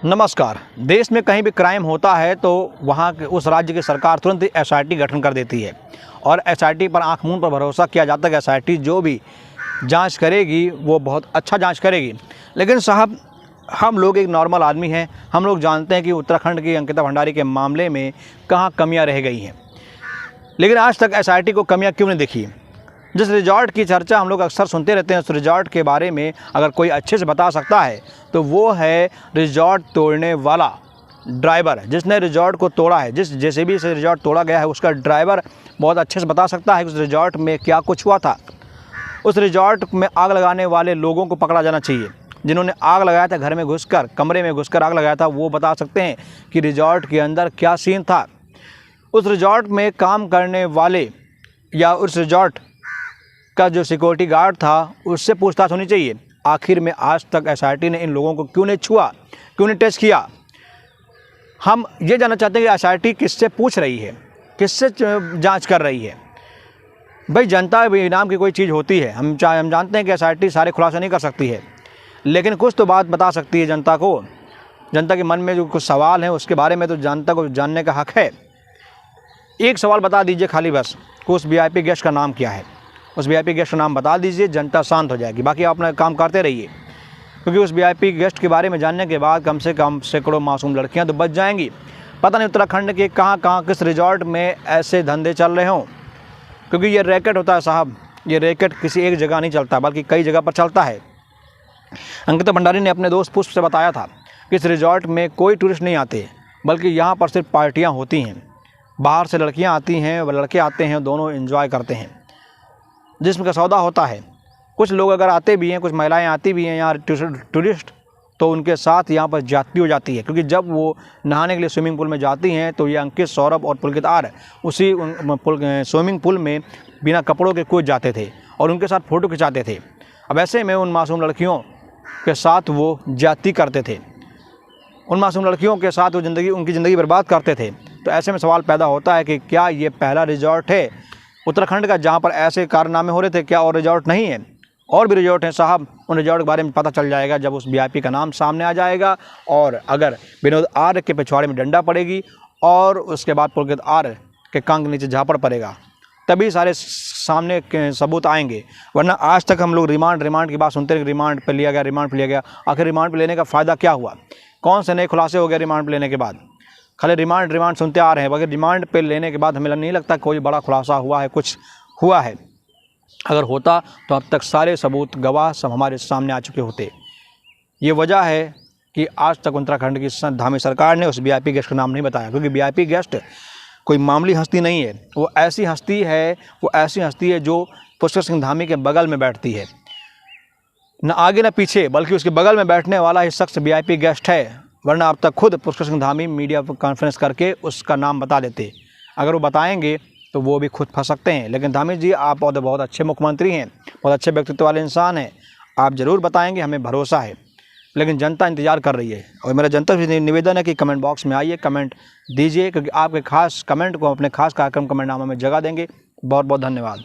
नमस्कार। देश में कहीं भी क्राइम होता है तो वहाँ के उस राज्य की सरकार तुरंत ही एसआईटी गठन कर देती है और एसआईटी पर आंख मूंद पर भरोसा किया जाता है कि एसआईटी जो भी जांच करेगी वो बहुत अच्छा जांच करेगी। लेकिन साहब, हम लोग एक नॉर्मल आदमी हैं, हम लोग जानते हैं कि उत्तराखंड की अंकिता भंडारी के मामले में कहाँ कमियाँ रह गई हैं। लेकिन आज तक एसआईटी को कमियाँ क्यों नहीं दिखी। जिस रिजॉर्ट की चर्चा हम लोग अक्सर सुनते रहते हैं, उस रिजॉर्ट के बारे में अगर कोई अच्छे से बता सकता है तो वो है रिजॉर्ट तोड़ने वाला ड्राइवर, जिसने रिजॉर्ट को तोड़ा है। जिस जेसीबी से रिजॉर्ट तोड़ा गया है उसका ड्राइवर बहुत अच्छे से बता सकता है कि उस रिजॉर्ट में क्या कुछ हुआ था। उस रिजॉर्ट में आग लगाने वाले लोगों को पकड़ा जाना चाहिए। जिन्होंने आग लगाया था, घर में घुसकर, कमरे में घुसकर आग लगाया था, वो बता सकते हैं कि रिजॉर्ट के अंदर क्या सीन था। उस रिजॉर्ट में काम करने वाले या उस रिजॉर्ट का जो सिक्योरिटी गार्ड था उससे पूछताछ होनी चाहिए। आखिर में आज तक एसआईटी ने इन लोगों को क्यों नहीं छुआ, क्यों नहीं टेस्ट किया। हम ये जानना चाहते हैं कि एसआईटी किससे पूछ रही है, किससे जांच कर रही है। भाई, जनता भी इनाम की कोई चीज़ होती है। हम जानते हैं कि एसआईटी सारे खुलासे नहीं कर सकती है, लेकिन कुछ तो बात बता सकती है जनता को। जनता के मन में जो कुछ सवाल हैं उसके बारे में तो जनता को जानने का हक है। एक सवाल बता दीजिए खाली बस कि उस वीआईपी गेस्ट का नाम क्या है। उस वीआईपी गेस्ट का नाम बता दीजिए, जनता शांत हो जाएगी। बाकी आप अपना काम करते रहिए, क्योंकि उस वीआईपी गेस्ट के बारे में जानने के बाद कम से कम सैकड़ों मासूम लड़कियां तो बच जाएंगी। पता नहीं उत्तराखंड के कहाँ किस रिजॉर्ट में ऐसे धंधे चल रहे हों, क्योंकि ये रैकेट होता है साहब। ये रैकेट किसी एक जगह नहीं चलता बल्कि कई जगह पर चलता है। अंकिता भंडारी ने अपने दोस्त पुष्प से बताया था कि इस रिजॉर्ट में कोई टूरिस्ट नहीं आते, बल्कि यहाँ पर सिर्फ पार्टियाँ होती हैं। बाहर से लड़कियाँ आती हैं व लड़के आते हैं, दोनों एंजॉय करते हैं। जिस्म का सौदा होता है। कुछ लोग अगर आते भी हैं, कुछ महिलाएं आती भी हैं यहाँ टूरिस्ट, तो उनके साथ यहाँ पर जाती हो जाती है। क्योंकि जब वो नहाने के लिए स्विमिंग पूल में जाती हैं तो ये अंकित, सौरभ और पुलकित आर उसी स्विमिंग पूल में बिना कपड़ों के कूद जाते थे और उनके साथ फ़ोटो खिंचाते थे। अब ऐसे में उन मासूम लड़कियों के साथ वो जाती करते थे, उन मासूम लड़कियों के साथ वो उनकी ज़िंदगी बर्बाद करते थे। तो ऐसे में सवाल पैदा होता है कि क्या ये पहला रिजॉर्ट है उत्तराखंड का जहाँ पर ऐसे कारनामे हो रहे थे? क्या और रिजॉर्ट नहीं है? और भी रिजॉर्ट हैं साहब। उन रिजॉर्ट के बारे में पता चल जाएगा जब उस वीआईपी का नाम सामने आ जाएगा और अगर विनोद आर्य के पिछवाड़े में डंडा पड़ेगी और उसके बाद पुलकित आर्य के कंग नीचे झापड़ पड़ेगा, तभी सारे सामने के सबूत आएंगे। वरना आज तक हम लोग रिमांड की बात सुनते हैं, रिमांड पर लिया गया। आखिर रिमांड पर लेने का फ़ायदा क्या हुआ? कौन से नए खुलासे हो गए रिमांड पर लेने के बाद? खाली रिमांड सुनते आ रहे हैं, मगर रिमांड पे लेने के बाद हमें नहीं लगता कोई बड़ा खुलासा हुआ है, कुछ हुआ है। अगर होता तो अब तक सारे सबूत, गवाह सब हमारे सामने आ चुके होते। ये वजह है कि आज तक उत्तराखंड की धामी सरकार ने उस वीआईपी गेस्ट का नाम नहीं बताया, क्योंकि वीआईपी गेस्ट कोई मामूली हस्ती नहीं है। वो ऐसी हस्ती है जो पुष्कर सिंह धामी के बगल में बैठती है, न आगे न पीछे, बल्कि उसके बगल में बैठने वाला ही शख्स वीआईपी गेस्ट है। वरना अब तक खुद पुष्कर सिंह धामी मीडिया पर कॉन्फ्रेंस करके उसका नाम बता देते। अगर वो बताएंगे तो वो भी खुद फंस सकते हैं। लेकिन धामी जी, आप बहुत अच्छे मुख्यमंत्री हैं, बहुत अच्छे व्यक्तित्व वाले इंसान हैं, आप ज़रूर बताएंगे, हमें भरोसा है। लेकिन जनता इंतज़ार कर रही है और मेरा जनता से निवेदन है कि कमेंट बॉक्स में आइए, कमेंट दीजिए, क्योंकि आपके खास कमेंट को अपने खास कार्यक्रम कमेंटनामा में जगह देंगे। बहुत बहुत धन्यवाद।